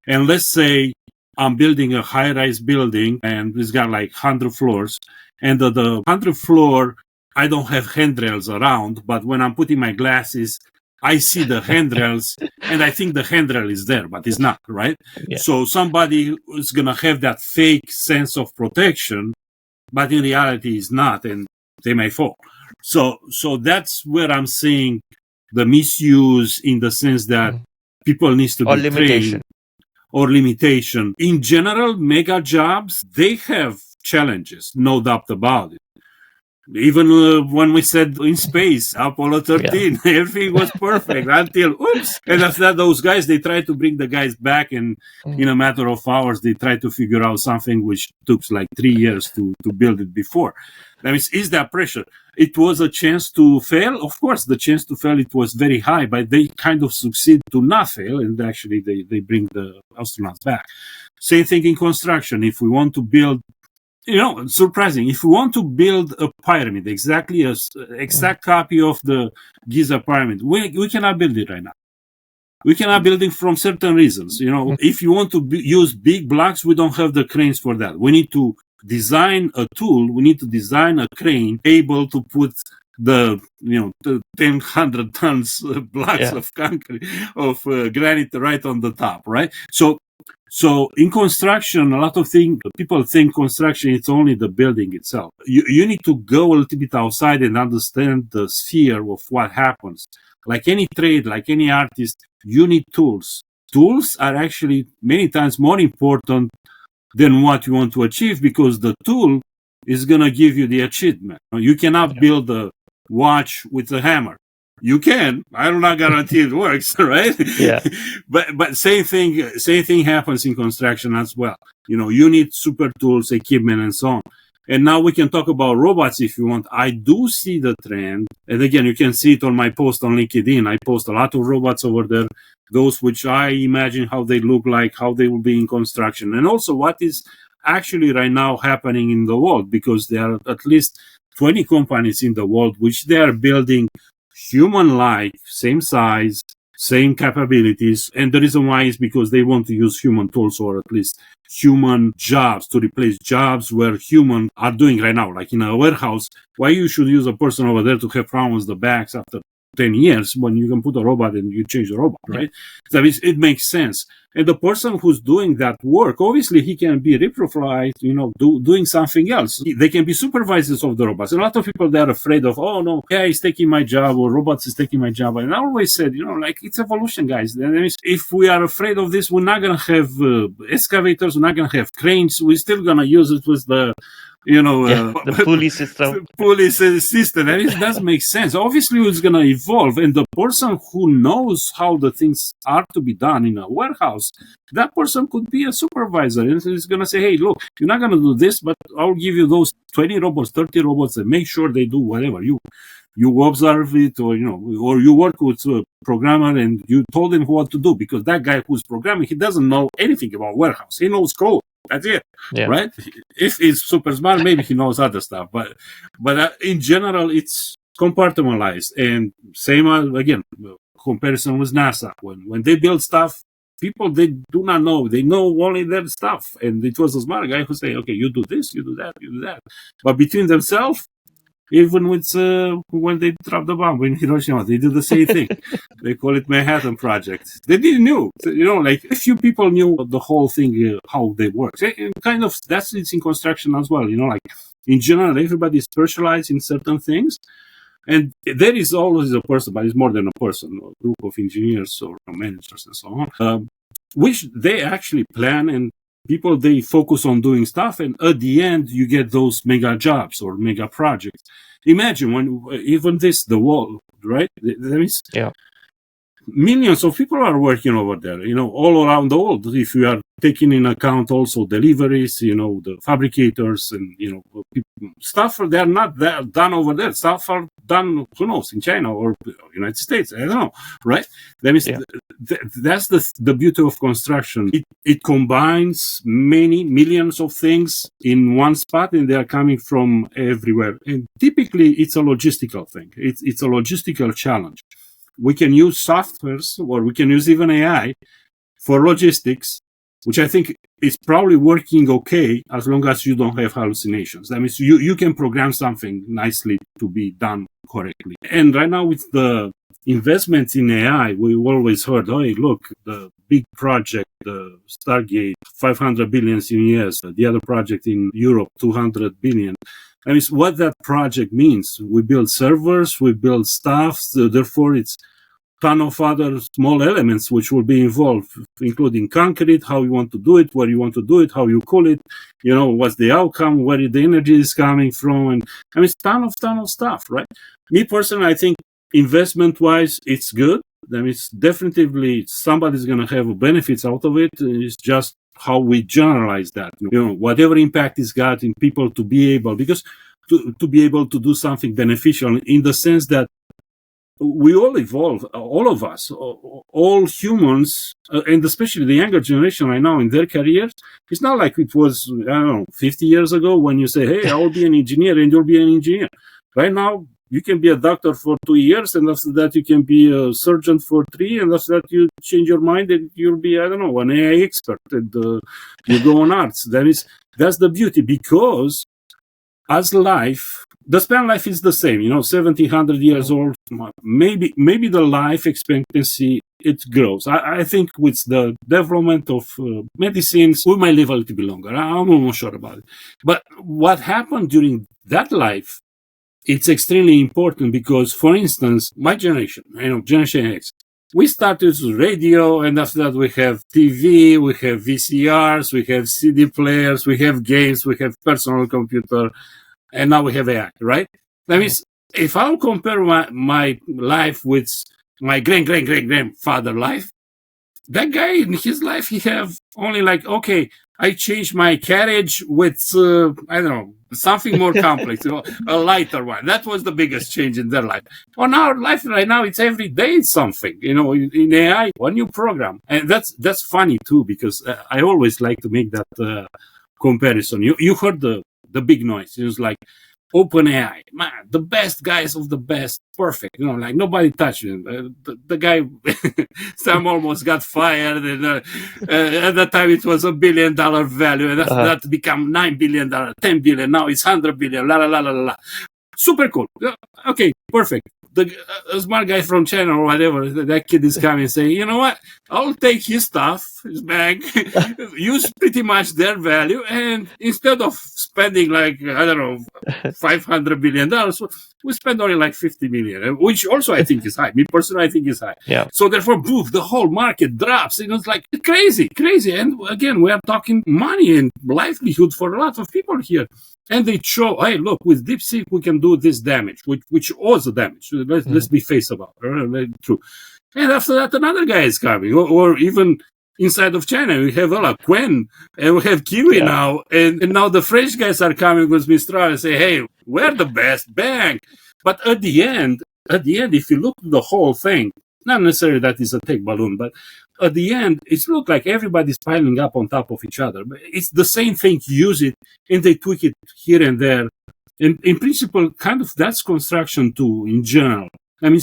and let's say I'm building a high-rise building and it's got like 100 floors, and the 100th floor, I don't have handrails around, but when I'm putting my glasses, I see the handrails and I think the handrail is there, but it's not, right? Yeah. So somebody is going to have that fake sense of protection, but in reality is not, and they may fall. So that's where I'm seeing the misuse, in the sense that people need to be trained, or limitation. In general, mega jobs, they have challenges, no doubt about it. Even when we said in space, Apollo 13, everything was perfect until, oops. And after that, those guys, they tried to bring the guys back, and in a matter of hours, they tried to figure out something which took like 3 years to build it before. That means, is that pressure? It was a chance to fail. Of course, the chance to fail, it was very high, but they kind of succeed to not fail, and actually they bring the astronauts back. Same thing in construction. If we want to build, surprising. If we want to build a pyramid, exactly exact copy of the Giza pyramid, we cannot build it right now. We cannot build it from certain reasons. If you want to use big blocks, we don't have the cranes for that. We need to design a tool. We need to design a crane able to put the 1,000 tons blocks of concrete, of granite right on the top, right? So in construction, a lot of people think construction, it's only the building itself. You need to go a little bit outside and understand the sphere of what happens. Like any trade, like any artist, you need tools. Tools are actually many times more important than what you want to achieve, because the tool is going to give you the achievement. You cannot build a watch with a hammer. You can. I'm not guarantee it works, right? Yeah. But same thing happens in construction as well. You need super tools, equipment, and so on. And now we can talk about robots if you want. I do see the trend. And again, you can see it on my post on LinkedIn. I post a lot of robots over there, those which I imagine how they look like, how they will be in construction, and also what is actually right now happening in the world, because there are at least 20 companies in the world which they are building human-like, same size, same capabilities. And the reason why is because they want to use human tools, or at least human jobs, to replace jobs where humans are doing right now. Like in a warehouse, why you should use a person over there to have problems the bags after 10 years when you can put a robot and you change the robot, right? So it makes sense. And the person who's doing that work, obviously he can be reprofiled, doing something else. They can be supervisors of the robots. And a lot of people, they're afraid of, oh no, AI is taking my job, or robots is taking my job. And I always said, it's evolution, guys. If we are afraid of this, we're not going to have excavators, we're not going to have cranes. We're still going to use it with the the pulley system. And it does make sense. Obviously, it's going to evolve, and the person who knows how the things are to be done in a warehouse, that person could be a supervisor, and he's going to say, "Hey, look, you're not going to do this, but I'll give you those 20 robots, 30 robots, and make sure they do whatever you observe it, or you work with a programmer and you told him what to do, because that guy who's programming, he doesn't know anything about warehouse. He knows code. That's it, right? If he's super smart, maybe he knows other stuff. But in general, it's compartmentalized. And same again, comparison with NASA. When they build stuff, people, they do not know. They know only their stuff. And it was a smart guy who say, okay, you do this, you do that, you do that. But between themselves, even with when they dropped the bomb in Hiroshima, they did the same thing. They call it Manhattan Project. They didn't know, like a few people knew the whole thing, how they work. And kind of that's it's in construction as well. Like in general, everybody is specialized in certain things, and there is always a person, but it's more than a person, a group of engineers or managers and so on. which they actually plan, and people, they focus on doing stuff, and at the end you get those mega jobs or mega projects. Imagine when even the world, right? There is millions of people are working over there, all around the world. If you are taking in account also deliveries, the fabricators and, stuff, they're not done over there. Stuff are done, who knows, in China or United States. I don't know, right? That is, that's the beauty of construction. It combines many millions of things in one spot, and they are coming from everywhere. And typically, it's a logistical thing. It's a logistical challenge. We can use softwares, or we can use even AI for logistics, which I think is probably working okay as long as you don't have hallucinations. That means you can program something nicely to be done correctly. And right now with the investments in AI, we've always heard, oh, hey, look, the big project, the Stargate, 500 billion in US, the other project in Europe, 200 billion. I mean, what that project means. We build servers, we build stuff, so therefore it's ton of other small elements which will be involved, including concrete, how you want to do it, where you want to do it, how you cool it, what's the outcome, where the energy is coming from, and I mean, it's ton of stuff, right? Me personally, I think investment-wise, it's good. I mean, it's definitely somebody's going to have benefits out of it. It's just how we generalize that, whatever impact it's got in people to be able, because to be able to do something beneficial in the sense that we all evolve, all of us, all humans, and especially the younger generation right now in their careers. It's not like it was, 50 years ago when you say, hey, I will be an engineer and you'll be an engineer. Right now, you can be a doctor for 2 years, and after that, you can be a surgeon for 3, and after that, you change your mind and you'll be, an AI expert, and you go on arts. That's the beauty, because as life, the span life is the same, 100 years old. Maybe the life expectancy, it grows. I think with the development of medicines, we might live a little bit longer. I'm almost sure about it. But what happened during that life, it's extremely important because, for instance, my generation, Generation X, we started with radio, and after that we have TV, we have VCRs, we have CD players, we have games, we have personal computer, and now we have AI, right? That means if I'll compare my life with my grandfather life, that guy in his life, he have only okay, I changed my carriage with, something more complex, a lighter one. That was the biggest change in their life. On our life right now, it's every day it's something, in AI, one new program. And that's funny too, because I always like to make that comparison. You heard the big noise. It was like OpenAI, man, the best guys of the best, perfect. Nobody touched him. The guy, Sam almost got fired, and at that time it was $1 billion value, and after that become $9 billion, $10 billion. Now it's $100 billion. La la la la la. Super cool. Okay, perfect. The smart guy from China or whatever, that kid is coming and saying, you know what? I'll take his stuff, his bag, use pretty much their value, and instead of spending $500 billion, we spend only 50 million, which also I think is high. Me personally, I think is high. Yeah. So therefore, boom, the whole market drops. It's like crazy. And again, we are talking money and livelihood for a lot of people here. And they show, hey, look, with DeepSeek, we can do this damage, which was a damage. Let's be face about it. True. And after that, another guy is coming. Or even inside of China, we have Quen, and we have Kiwi now. And now the French guys are coming with Mistral and say, hey, we're the best, bang. But at the end, if you look at the whole thing, not necessarily that is a tech balloon, but at the end, it looks like everybody's piling up on top of each other. But it's the same thing. You use it, and they tweak it here and there. And in principle, kind of that's construction too, in general. I mean,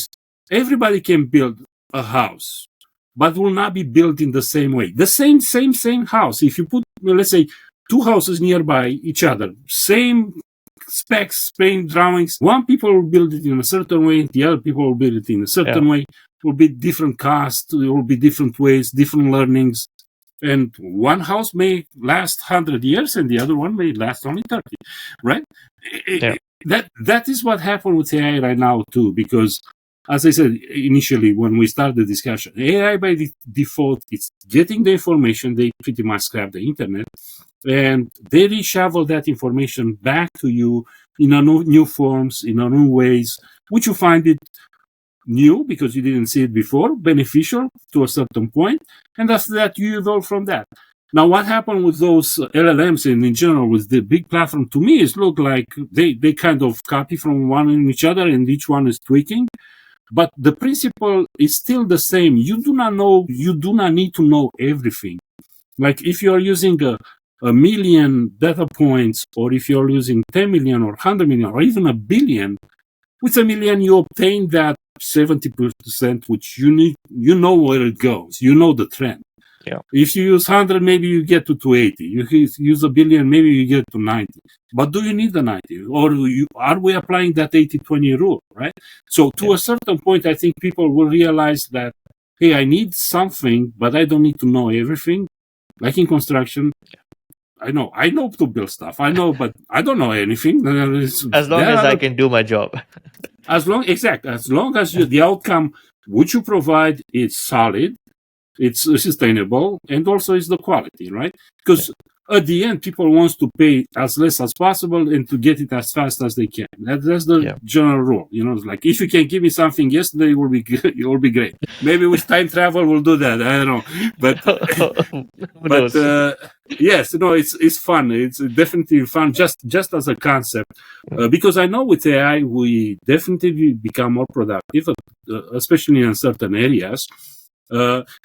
everybody can build a house, but will not be built in the same way. The same house. If you put, let's say, 2 houses nearby each other, same specs, same drawings, one people will build it in a certain way, the other people will build it in a certain way. It will be different costs, it will be different ways, different learnings. And one house may last 100 years and the other one may last only 30, right? That is what happened with AI right now too, because as I said initially when we started the discussion, AI by default, it's getting the information. They pretty much scrap the internet, and they reshuffle that information back to you in a new forms, in a new ways, which you find it new because you didn't see it before, beneficial to a certain point, and after that you evolve from that. Now, what happened with those LLMs and in general with the big platform to me is look like they kind of copy from one and each other, and each one is tweaking. But the principle is still the same. You do not need to know everything. Like if you are using a million data points, or if you're using 10 million or 100 million or even a billion, with a million you obtain that 70%, which you know where it goes. You know the trend. Yeah. If you use 100, maybe you get to 280. You use a billion, maybe you get to 90. But do you need the 90? Or are we applying that 80-20 rule, right? So to a certain point, I think people will realize that, hey, I need something, but I don't need to know everything. Like in construction, I know to build stuff. I know, but I don't know anything. As long as I can do my job. As long as the outcome which you provide is solid, it's sustainable, and also is the quality, right? Because at the end, people want to pay as less as possible and to get it as fast as they can. That's the general rule. It's like, if you can give me something yesterday, it will be great. Maybe with time travel, we'll do that. I don't know, but yes, it's fun. It's definitely fun, just as a concept, because I know with AI we definitely become more productive, especially in certain areas.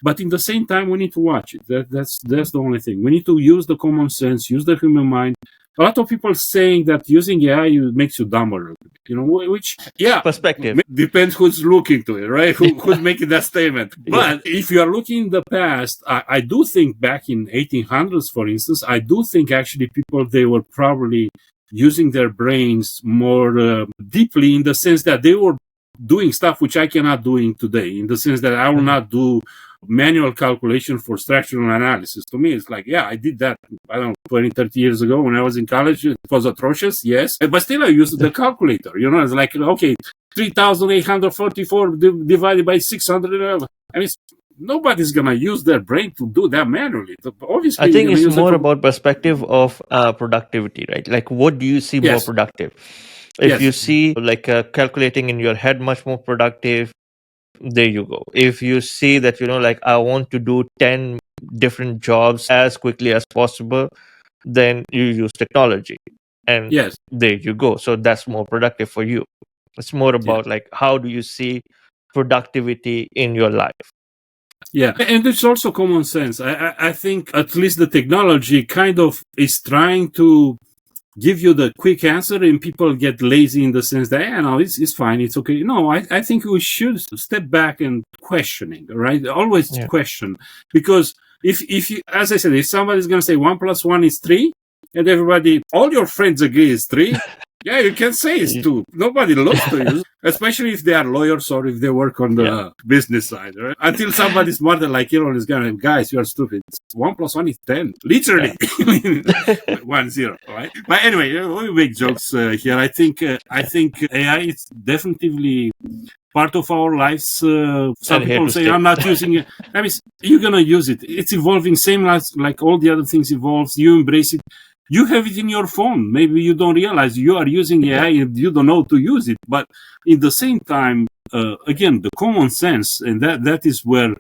But in the same time, we need to watch it. That's the only thing. We need to use the common sense, use the human mind. A lot of people saying that using AI makes you dumber, which, perspective depends who's looking to it, right? Who's making that statement. But if you are looking in the past, I do think back in 1800s, for instance, I do think actually people, they were probably using their brains more deeply, in the sense that they were doing stuff which I cannot do today, in the sense that I will not do manual calculation for structural analysis. To me, it's like, I did that, I don't know, 20, 30 years ago when I was in college. It was atrocious, yes. But still I used the calculator. It's like, okay, 3,844 divided by 600. I mean, nobody's going to use their brain to do that manually. Obviously, I think it's more about perspective of productivity, right? Like, what do you see more productive? If you see like calculating in your head much more productive, there you go. If you see that, like, I want to do 10 different jobs as quickly as possible, then you use technology. And there you go. So that's more productive for you. It's more about like, how do you see productivity in your life? Yeah, and it's also common sense. I think at least the technology kind of is trying to give you the quick answer, and people get lazy in the sense that, it's fine, it's okay. No, I think we should step back and questioning, right? Always question. Because if you, as I said, if somebody's going to say 1 + 1 is 3, and all your friends agree it's 3, you can say it's 2. Nobody looks to you, especially if they are lawyers or if they work on the business side, right? Until somebody smarter like Elon is going to, guys, you are stupid. 1 + 1 is 10, literally. 1-0, right? But anyway, we make jokes here. I think AI is definitely part of our lives. Some people say, I'm not using it. I mean, you're going to use it. It's evolving, same as like all the other things evolves. You embrace it. You have it in your phone. Maybe you don't realize you are using AI and you don't know to use it. But in the same time, again, the common sense, and that is where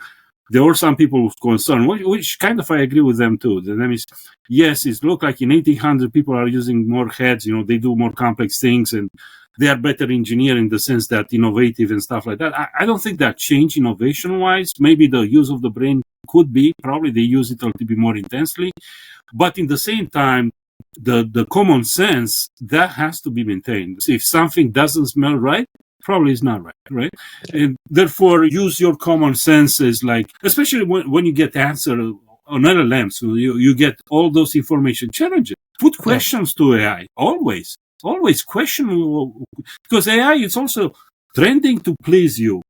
there are some people with concern, which kind of I agree with them too. That means, yes, it looks like in 1800 people are using more heads. They do more complex things, and they are better engineer in the sense that innovative and stuff like that. I don't think that changed innovation-wise. Maybe the use of the brain could be. Probably they use it a little bit more intensely. But in the same time, the common sense, that has to be maintained. If something doesn't smell right, probably is not right? And therefore, use your common sense, is like, especially when you get answer on LLMs, you get all those information. Challenge it. Put questions to AI. Always question, because AI is also trending to please you.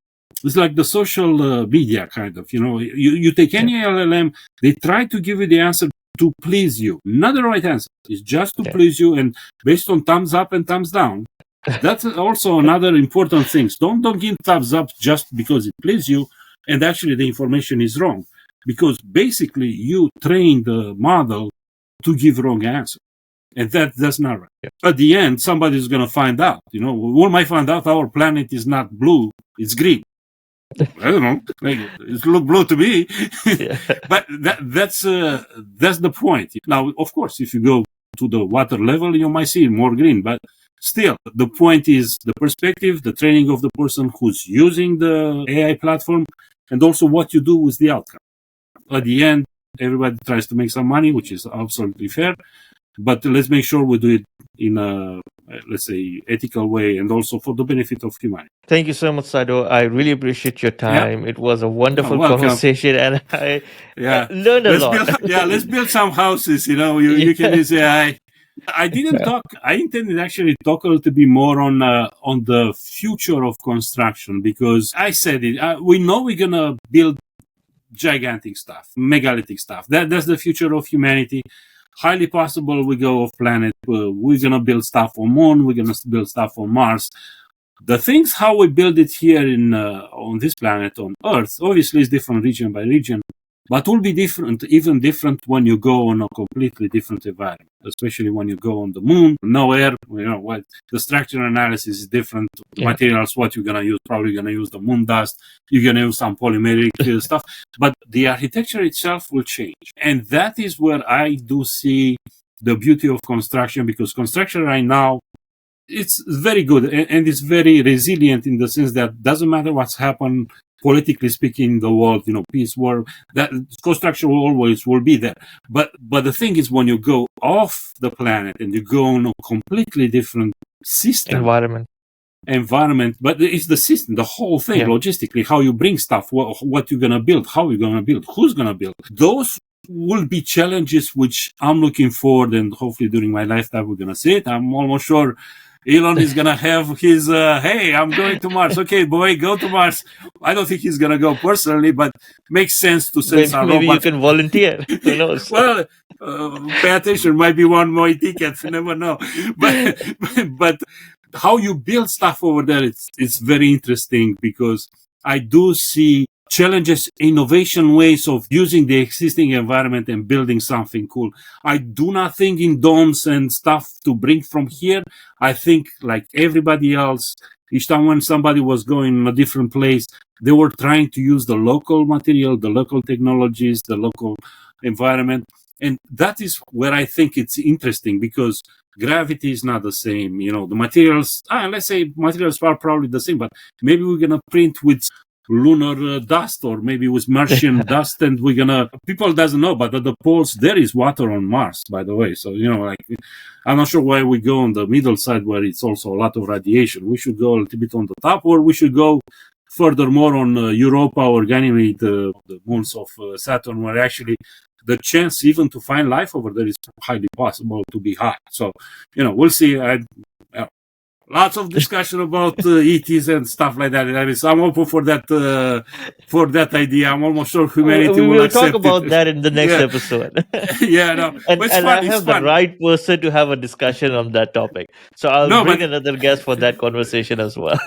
It's like the social media kind of. You take any LLM, they try to give you the answer to please you, not the right answer. It's just to please you, and based on thumbs up and thumbs down. That's also another important thing. Don't give thumbs up just because it pleases you, and actually the information is wrong, because basically you train the model to give wrong answer, and that's not right. Yeah. At the end, somebody's going to find out. We might find out our planet is not blue; it's green. I don't know. It look blue to me, Yeah. but that's the point. Now, of course, if you go to the water level, you might see more green, but still, the point is the perspective, the training of the person who's using the AI platform, and also what you do with the outcome. At the end, everybody tries to make some money, which is absolutely fair, but let's make sure we do it in a, let's say, ethical way, and also for the benefit of humanity. Thank you so much, Sado. I really appreciate your Yeah. time. It was a wonderful Welcome. conversation, and I Yeah. learned a lot. Let's build some houses. You can use AI. I didn't talk. I intended actually talk a little bit more on the future of construction, because I said it. We know we're gonna build gigantic stuff, megalithic stuff. That's the future of humanity. Highly possible we go off planet. We're gonna build stuff on Moon. We're gonna build stuff on Mars. The things how we build it here on this planet, on Earth, obviously is different region by region, but will be different, even different when you go on a completely different environment, especially when you go on the Moon. No air, what the structural analysis is different. Yeah. Materials, what you're gonna use, probably gonna use the moon dust. You're gonna use some polymeric stuff, but the architecture itself will change, and that is where I do see the beauty of construction, because construction right now, it's very good and it's very resilient, in the sense that doesn't matter what's happened politically speaking in the world, peace, war, that construction always will be there. But the thing is, when you go off the planet and you go on a completely different system, environment, but it's the system, the whole thing, logistically, how you bring stuff, what you're gonna build, how you're gonna build, who's gonna build. Those will be challenges which I'm looking forward, and hopefully during my lifetime we're gonna see it. I'm almost sure Elon is gonna have his hey, I'm going to Mars. Okay, boy, go to Mars. I don't think he's gonna go personally, but makes sense to send some maybe robots. You can volunteer. Who knows? Well, pay attention. Might be one more ticket. You never know. But how you build stuff over there, it's very interesting, because I do see challenges, innovation ways of using the existing environment and building something cool. I do not think in domes and stuff to bring from here. I think, like everybody else, each time when somebody was going in a different place, they were trying to use the local material, the local technologies, the local environment. And that is where I think it's interesting, because gravity is not the same. The materials, let's say materials are probably the same, but maybe we're going to print with lunar dust, or maybe with Martian dust, and people doesn't know, but at the poles there is water on Mars, by the way. So I'm not sure why we go on the middle side where it's also a lot of radiation. We should go a little bit on the top, or we should go furthermore on Europa or Ganymede, the moons of Saturn, where actually the chance even to find life over there is highly possible to be high. So we'll see. Lots of discussion about ETs and stuff like that. I'm open for that idea. I'm almost sure humanity will accept it. We'll talk about that in the next episode. And I have the right person to have a discussion on that topic. So I'll bring another guest for that conversation as well.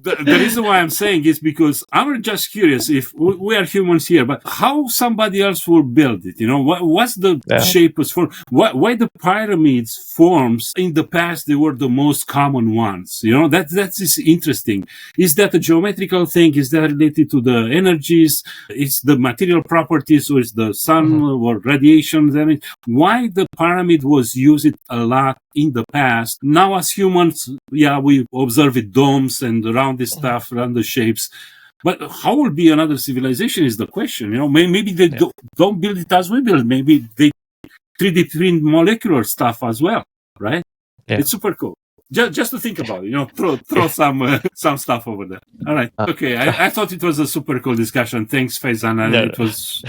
The reason why I'm saying is because I'm just curious, if we are humans here, but how somebody else will build it. What's the shape of form? Why the pyramids forms in the past, they were the most common ones. That is interesting. Is that a geometrical thing? Is that related to the energies? Is the material properties, or is the sun or radiation? I mean, why the pyramid was used a lot in the past? Now as humans, we observe it, domes and around this stuff, around the shapes. But how will be another civilization is the question. Maybe they don't build it as we build. Maybe they 3D print molecular stuff as well, right? Yeah. It's super cool. Just to think about it, throw some stuff over there. All right. Okay. I thought it was a super cool discussion. Thanks, Faizan Ali. It was.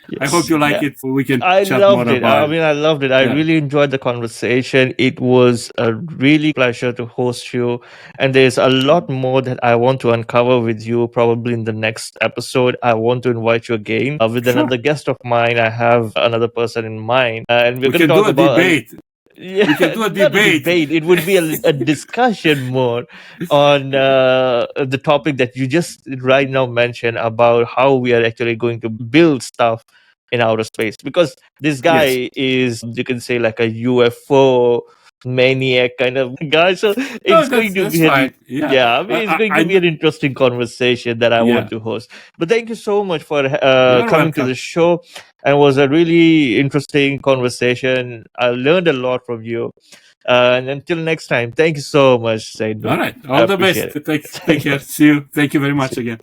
Yes. I hope you like it. We can chat more about it. I loved it. I really enjoyed the conversation. It was a really pleasure to host you. And there's a lot more that I want to uncover with you, probably in the next episode. I want to invite you again with another guest of mine. I have another person in mind. And we're going to talk about debate. Yeah, We can do a not a debate. debate. It would be a discussion more on the topic that you just right now mentioned about how we are actually going to build stuff in outer space. Because this Yes. guy is, you can say, like a UFO maniac kind of guy. So No, it's going to that's be fine. Yeah. yeah, I mean, it's going to be an interesting conversation that I want Yeah. to host. But thank you so much for You're coming to welcome. the show. And it was a really interesting conversation. I learned a lot from you. And until next time, thank you so much, All Sandu. right. I All the appreciate best. it. Take care. See you. Thank you very much again.